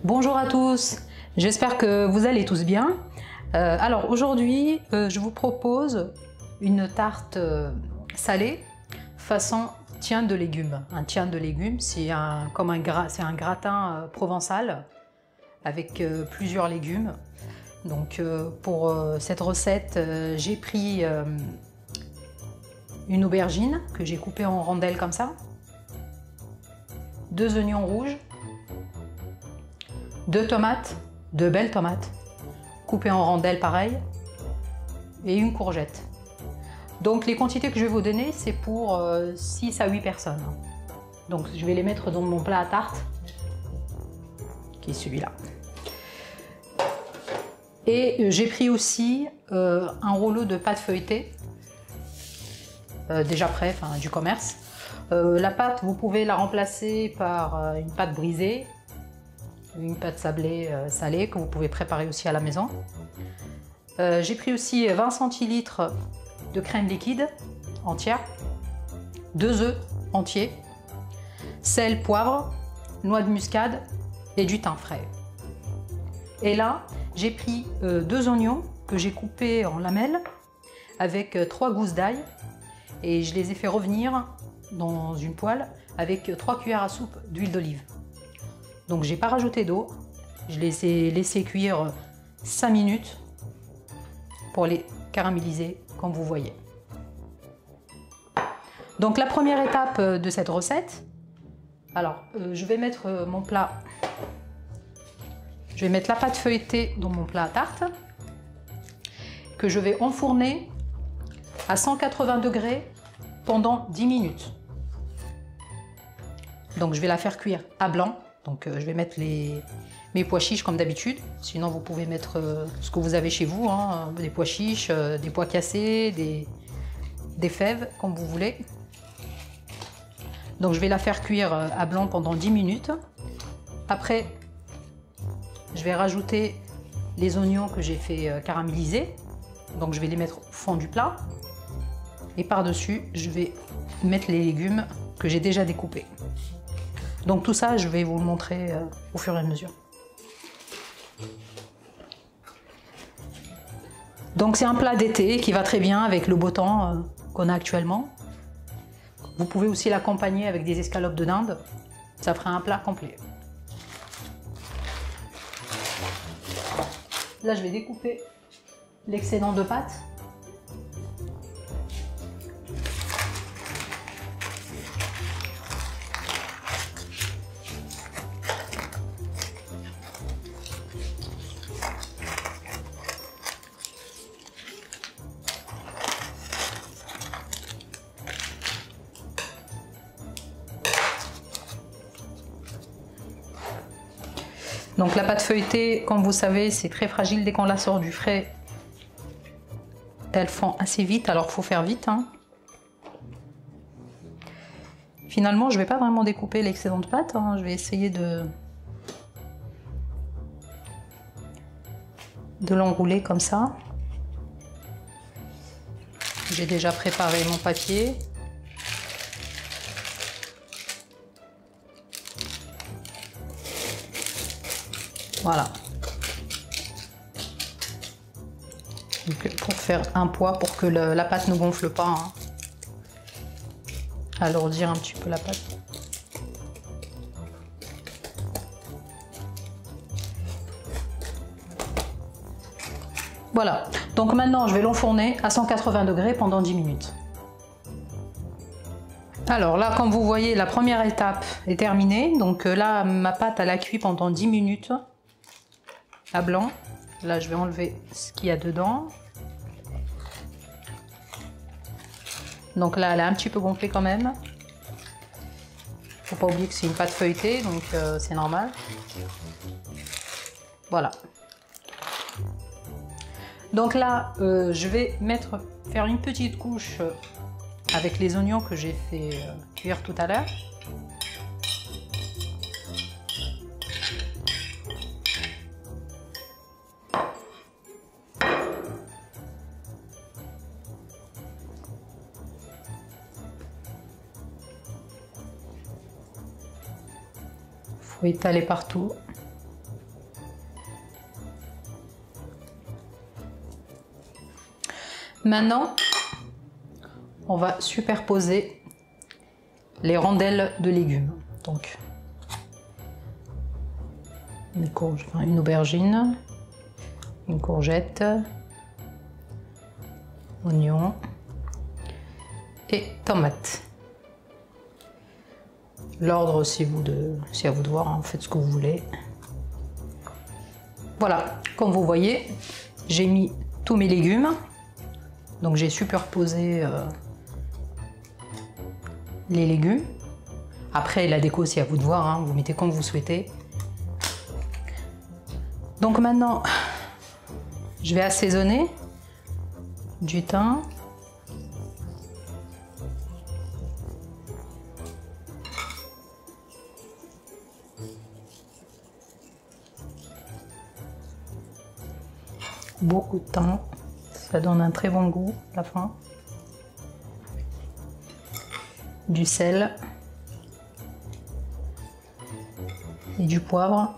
Bonjour à tous, j'espère que vous allez tous bien. Alors aujourd'hui, je vous propose une tarte salée façon tiens de légumes. Un tiens de légumes, c'est un gratin provençal avec plusieurs légumes. Donc pour cette recette, j'ai pris une aubergine que j'ai coupée en rondelles comme ça, 2 oignons rouges, 2 tomates, 2 belles tomates, coupées en rondelles pareil, et une courgette. Donc les quantités que je vais vous donner, c'est pour 6 à 8 personnes. Donc je vais les mettre dans mon plat à tarte, qui est celui-là. Et j'ai pris aussi un rouleau de pâte feuilletée, déjà prêt, du commerce. La pâte, vous pouvez la remplacer par une pâte brisée, une pâte sablée salée que vous pouvez préparer aussi à la maison. J'ai pris aussi 20 centilitres de crème liquide entière, 2 œufs entiers, sel, poivre, noix de muscade et du thym frais. Et là, j'ai pris 2 oignons que j'ai coupés en lamelles avec 3 gousses d'ail et je les ai fait revenir dans une poêle avec 3 cuillères à soupe d'huile d'olive. Donc j'ai pas rajouté d'eau, je les ai laissés cuire 5 minutes pour les caraméliser comme vous voyez. Donc la première étape de cette recette, alors je vais mettre mon plat, je vais mettre la pâte feuilletée dans mon plat à tarte que je vais enfourner à 180 degrés pendant 10 minutes. Donc je vais la faire cuire à blanc. Donc je vais mettre mes pois chiches comme d'habitude. Sinon vous pouvez mettre ce que vous avez chez vous, hein, des pois chiches, des pois cassés, des fèves, comme vous voulez. Donc je vais la faire cuire à blanc pendant 10 minutes. Après, je vais rajouter les oignons que j'ai fait caraméliser. Donc je vais les mettre au fond du plat. Et par-dessus, je vais mettre les légumes que j'ai déjà découpés. Donc tout ça, je vais vous le montrer au fur et à mesure. Donc c'est un plat d'été qui va très bien avec le beau temps qu'on a actuellement. Vous pouvez aussi l'accompagner avec des escalopes de dinde. Ça fera un plat complet. Là, je vais découper l'excédent de pâte. Donc la pâte feuilletée, comme vous savez, c'est très fragile dès qu'on la sort du frais. Elles fond assez vite, alors il faut faire vite. Hein. Finalement, je ne vais pas vraiment découper l'excédent de pâte. Hein. Je vais essayer de l'enrouler comme ça. J'ai déjà préparé mon papier. Voilà. Donc, pour faire un poids pour que la pâte ne gonfle pas. Hein. Alourdir un petit peu la pâte. Voilà. Donc maintenant, je vais l'enfourner à 180 degrés pendant 10 minutes. Alors là, comme vous voyez, la première étape est terminée. Donc là, ma pâte, elle a cuit pendant 10 minutes. À blanc. Là, je vais enlever ce qu'il y a dedans. Donc là, elle a un petit peu gonflé quand même. Faut pas oublier que c'est une pâte feuilletée, donc c'est normal. Voilà. Donc là, je vais faire une petite couche avec les oignons que j'ai fait cuire tout à l'heure. Faut étaler partout. Maintenant, on va superposer les rondelles de légumes. Donc, une aubergine, une courgette, oignon et tomate. L'ordre, c'est à vous de voir, hein, faites ce que vous voulez. Voilà, comme vous voyez, j'ai mis tous mes légumes. Donc j'ai superposé les légumes. Après, la déco, c'est à vous de voir, hein, vous mettez comme vous souhaitez. Donc maintenant, je vais assaisonner du thym. Beaucoup de thym, ça donne un très bon goût à la fin. Du sel et du poivre.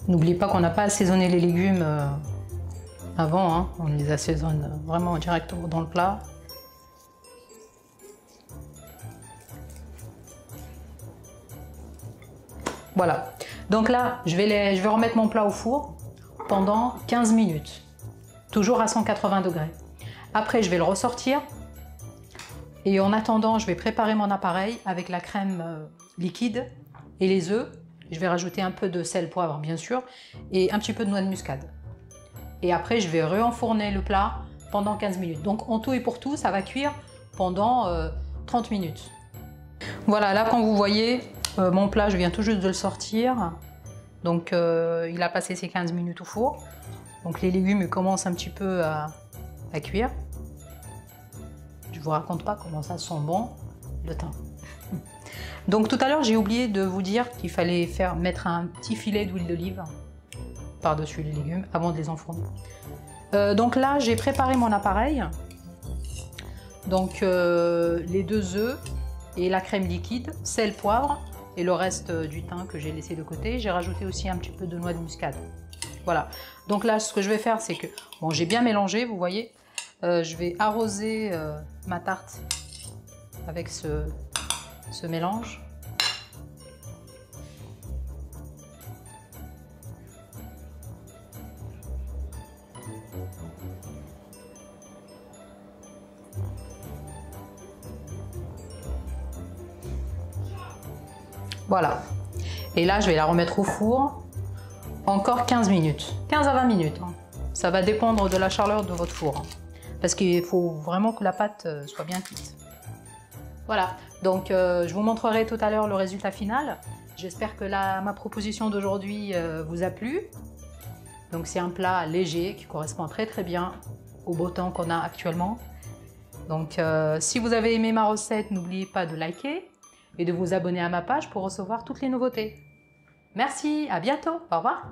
N'oubliez pas qu'on n'a pas assaisonné les légumes avant, hein. On les assaisonne vraiment directement dans le plat. Voilà, donc là, je vais remettre mon plat au four pendant 15 minutes, toujours à 180 degrés. Après, je vais le ressortir et en attendant, je vais préparer mon appareil avec la crème liquide et les œufs. Je vais rajouter un peu de sel, poivre, bien sûr, et un petit peu de noix de muscade. Et après, je vais réenfourner le plat pendant 15 minutes. Donc, en tout et pour tout, ça va cuire pendant 30 minutes. Voilà, là, quand vous voyez, mon plat, je viens tout juste de le sortir. Donc, il a passé ses 15 minutes au four. Donc, les légumes commencent un petit peu à cuire. Je vous raconte pas comment ça sent bon, le thym. Donc, tout à l'heure, j'ai oublié de vous dire qu'il fallait mettre un petit filet d'huile d'olive par-dessus les légumes avant de les enfourner. Donc là, j'ai préparé mon appareil. Donc, les 2 œufs et la crème liquide, sel, poivre et le reste du thym que j'ai laissé de côté. J'ai rajouté aussi un petit peu de noix de muscade. Voilà. Donc là, ce que je vais faire, c'est que bon, j'ai bien mélangé, vous voyez. Je vais arroser ma tarte avec ce mélange. Voilà. Et là, je vais la remettre au four encore 15 minutes. 15 à 20 minutes. Hein. Ça va dépendre de la chaleur de votre four. Hein. Parce qu'il faut vraiment que la pâte soit bien cuite. Voilà. Donc, je vous montrerai tout à l'heure le résultat final. J'espère que ma proposition d'aujourd'hui vous a plu. Donc, c'est un plat léger qui correspond très très bien au beau temps qu'on a actuellement. Donc, si vous avez aimé ma recette, n'oubliez pas de liker et de vous abonner à ma page pour recevoir toutes les nouveautés. Merci, à bientôt, au revoir.